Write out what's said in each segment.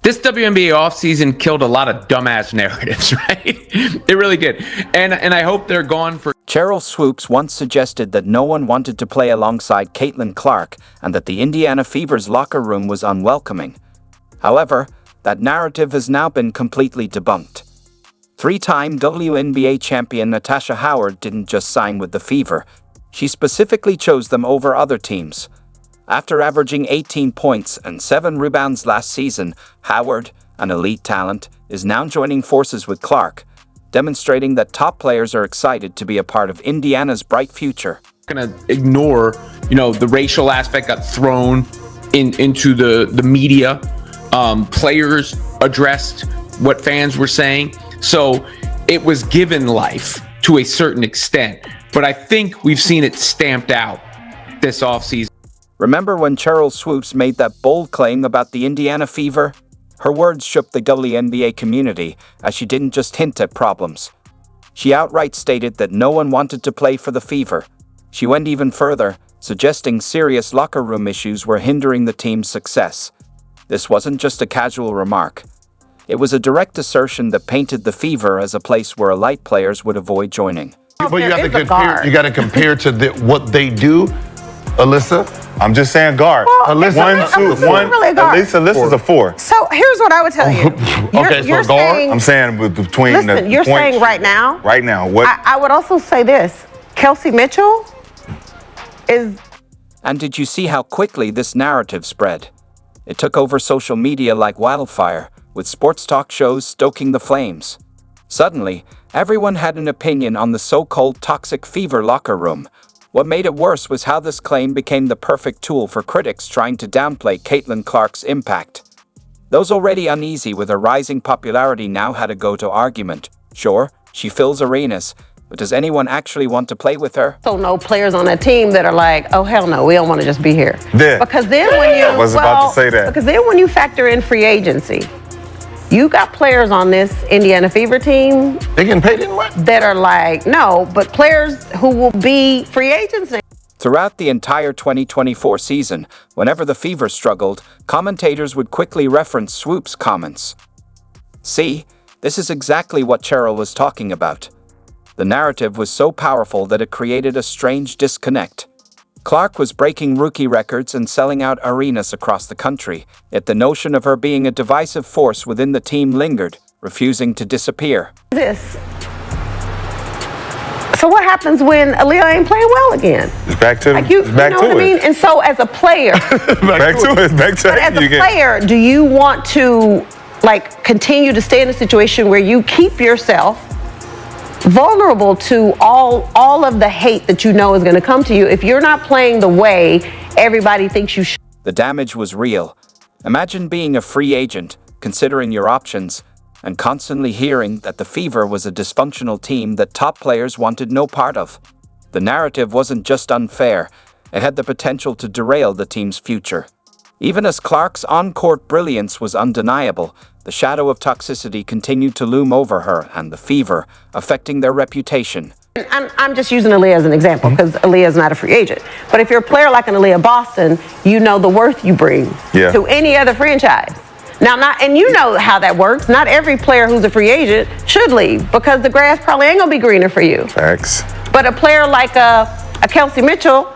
This WNBA offseason killed a lot of dumbass narratives, right? It really did. And I hope they're gone for... Sheryl Swoopes once suggested that no one wanted to play alongside Caitlin Clark and that the Indiana Fever's locker room was unwelcoming. However, that narrative has now been completely debunked. Three-time WNBA champion Natasha Howard didn't just sign with the Fever. She specifically chose them over other teams. After averaging 18 points and 7 rebounds last season, Howard, an elite talent, is now joining forces with Clark, demonstrating that top players are excited to be a part of Indiana's bright future. Going to ignore, the racial aspect got thrown into the media. Players addressed what fans were saying. So it was given life to a certain extent. But I think we've seen it stamped out this offseason. Remember when Sheryl Swoopes made that bold claim about the Indiana Fever? Her words shook the WNBA community, as she didn't just hint at problems. She outright stated that no one wanted to play for the Fever. She went even further, suggesting serious locker room issues were hindering the team's success. This wasn't just a casual remark. It was a direct assertion that painted the Fever as a place where elite players would avoid joining. But you got to compare to what they do, Alyssa. I'm just saying guard. Well, Alyssa's a 4. So here's what I would tell you. Okay, so guard. I'm saying between listen, you're saying right now. Right now, what? I would also say this: Kelsey Mitchell is. And did you see how quickly this narrative spread? It took over social media like wildfire, with sports talk shows stoking the flames. Suddenly, everyone had an opinion on the so-called toxic Fever locker room. What made it worse was how this claim became the perfect tool for critics trying to downplay Caitlin Clark's impact. Those already uneasy with her rising popularity now had to go to argument. Sure, she fills arenas, but does anyone actually want to play with her? So no players on that team that are like, oh hell no, we don't want to just be here. Yeah. Because then when you I was about to say that. Because then when you factor in free agency, you got players on this Indiana Fever team. They getting paid anyway? That are like, no, but players who will be free agents. Throughout the entire 2024 season, whenever the Fever struggled, commentators would quickly reference Swoopes' comments. See, this is exactly what Sheryl was talking about. The narrative was so powerful that it created a strange disconnect. Clark was breaking rookie records and selling out arenas across the country, yet the notion of her being a divisive force within the team lingered, refusing to disappear. So what happens when Aaliyah ain't playing well again? It's back to you know what I mean? And so as a player, back to it. As a player, do you want to continue to stay in a situation where you keep yourself vulnerable to all of the hate that you know is going to come to you if you're not playing the way everybody thinks you should? The damage was real. Imagine being a free agent, considering your options, and constantly hearing that the Fever was a dysfunctional team that top players wanted no part of. The narrative wasn't just unfair, it had the potential to derail the team's future. Even as Clark's on-court brilliance was undeniable, the shadow of toxicity continued to loom over her and the Fever, affecting their reputation. I'm just using Aaliyah as an example because Aaliyah is not a free agent. But if you're a player like an Aaliyah Boston, you know the worth you bring to any other franchise. And you know how that works. Not every player who's a free agent should leave because the grass probably ain't gonna be greener for you. Facts. But a player like a Kelsey Mitchell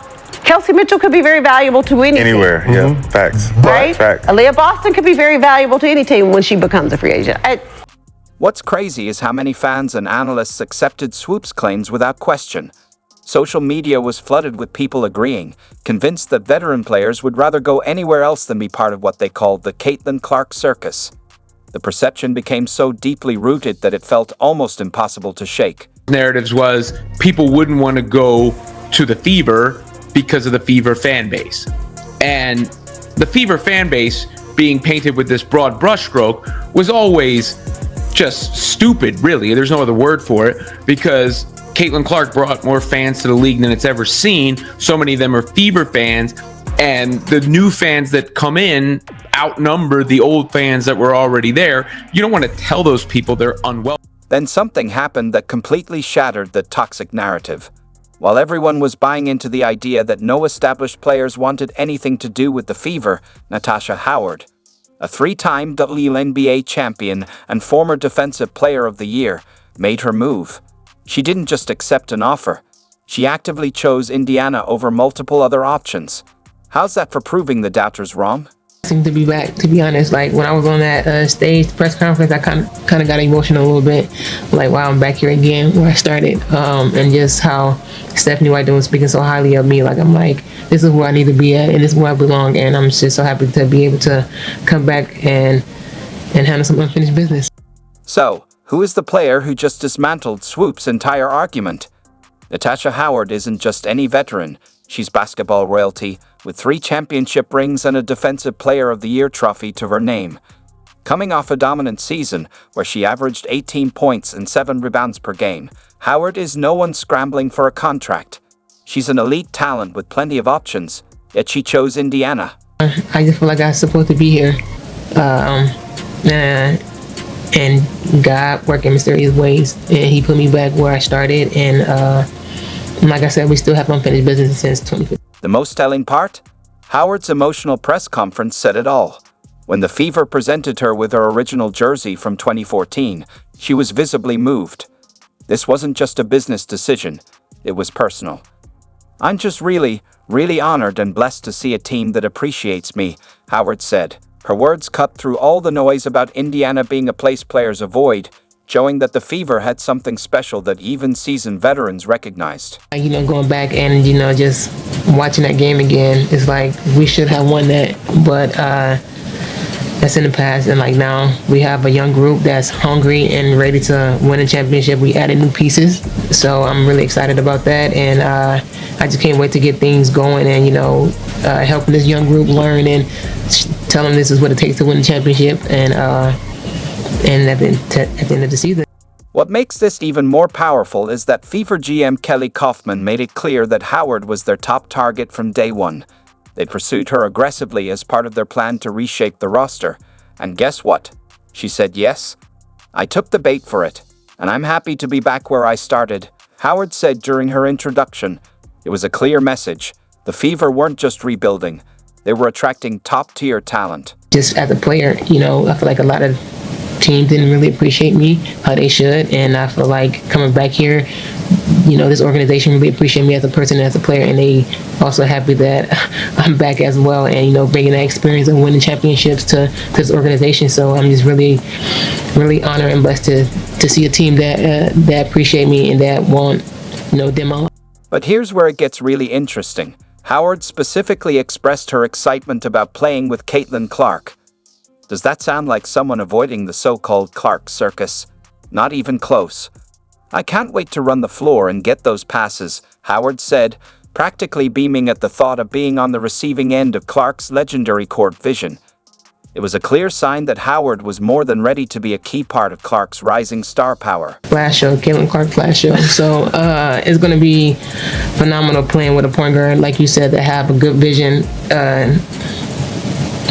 could be very valuable to any anywhere. team. Yeah, facts. Right? Facts. Aaliyah Boston could be very valuable to any team when she becomes a free agent. What's crazy is how many fans and analysts accepted Swoopes' claims without question. Social media was flooded with people agreeing, convinced that veteran players would rather go anywhere else than be part of what they called the Caitlin Clark circus. The perception became so deeply rooted that it felt almost impossible to shake. Narratives was people wouldn't want to go to the Fever because of the Fever fan base. And the Fever fan base being painted with this broad brushstroke was always just stupid, really. There's no other word for it, because Caitlin Clark brought more fans to the league than it's ever seen. So many of them are Fever fans, and the new fans that come in outnumber the old fans that were already there. You don't want to tell those people they're unwell. Then something happened that completely shattered the toxic narrative. While everyone was buying into the idea that no established players wanted anything to do with the Fever, Natasha Howard, A three-time WNBA champion and former Defensive Player of the Year, made her move. She didn't just accept an offer. She actively chose Indiana over multiple other options. How's that for proving the doubters wrong? Seem to be back, to be honest. Like when I was on that stage press conference, I kind of got emotional a little bit. Like, wow, I'm back here again where I started, and just how Stephanie White was speaking so highly of me. Like, I'm like, this is where I need to be at, and this is where I belong. And I'm just so happy to be able to come back and handle some unfinished business. So, who is the player who just dismantled Swoopes' entire argument? Natasha Howard isn't just any veteran. She's basketball royalty, with 3 championship rings and a Defensive Player of the Year trophy to her name. Coming off a dominant season where she averaged 18 points and 7 rebounds per game, Howard is no one scrambling for a contract. She's an elite talent with plenty of options, yet she chose Indiana. I just feel like I'm supposed to be here. And God worked in mysterious ways, and He put me back where I started. And like I said, we still have unfinished business since 2015. The most telling part? Howard's emotional press conference said it all. When the Fever presented her with her original jersey from 2014, she was visibly moved. This wasn't just a business decision, it was personal. I'm just really honored and blessed to see a team that appreciates me, Howard said. Her words cut through all the noise about Indiana being a place players avoid, showing that the Fever had something special that even seasoned veterans recognized. Going back and, just watching that game again, it's like we should have won that, but that's in the past. And like now we have a young group that's hungry and ready to win a championship. We added new pieces, so I'm really excited about that. And I just can't wait to get things going and, helping this young group learn and tell them this is what it takes to win a championship. And at the end of the season. What makes this even more powerful is that Fever GM Kelly Kaufman made it clear that Howard was their top target from day one. They pursued her aggressively as part of their plan to reshape the roster. And guess what? She said yes. I took the bait for it, and I'm happy to be back where I started. Howard said during her introduction, it was a clear message. The Fever weren't just rebuilding. They were attracting top-tier talent. Just as a player, I feel like a lot of teams didn't really appreciate me how they should, and I feel like coming back here, this organization really appreciate me as a person and as a player, and they also happy that I'm back as well, and bringing that experience of winning championships to this organization. So I'm just really honored and blessed to see a team that appreciate me and that want them all. But here's where it gets really interesting. Howard specifically expressed her excitement about playing with Caitlin Clark. Does that sound like someone avoiding the so-called Clark circus? Not even close. I can't wait to run the floor and get those passes, Howard said, practically beaming at the thought of being on the receiving end of Clark's legendary court vision. It was a clear sign that Howard was more than ready to be a key part of Clark's rising star power. Flash show, Caitlin Clark flash show. So it's going to be phenomenal playing with a point guard, like you said, that have a good vision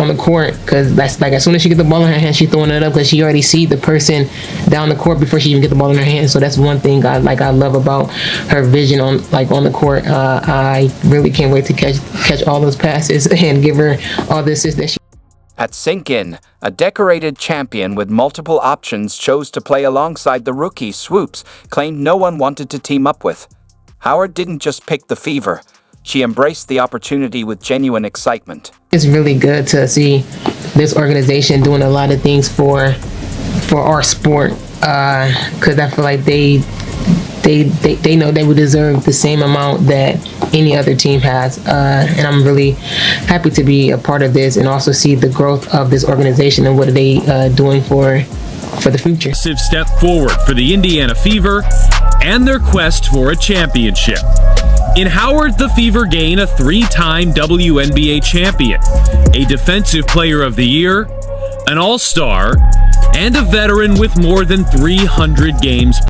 on the court, because that's like as soon as she get the ball in her hand, she's throwing it up because she already see the person down the court before she even get the ball in her hand. So that's one thing I love about her vision on the court. I really can't wait to catch all those passes and give her all the assists that she. At Sink In, a decorated champion with multiple options chose to play alongside the rookie Swoopes claimed no one wanted to team up with. Howard didn't just pick the Fever. She embraced the opportunity with genuine excitement. It's really good to see this organization doing a lot of things for our sport, because I feel like they know they would deserve the same amount that any other team has, and I'm really happy to be a part of this and also see the growth of this organization and what are they doing for the future. Massive step forward for the Indiana Fever and their quest for a championship. In Howard, the Fever gain a 3-time WNBA champion, a Defensive Player of the Year, an All-Star, and a veteran with more than 300 games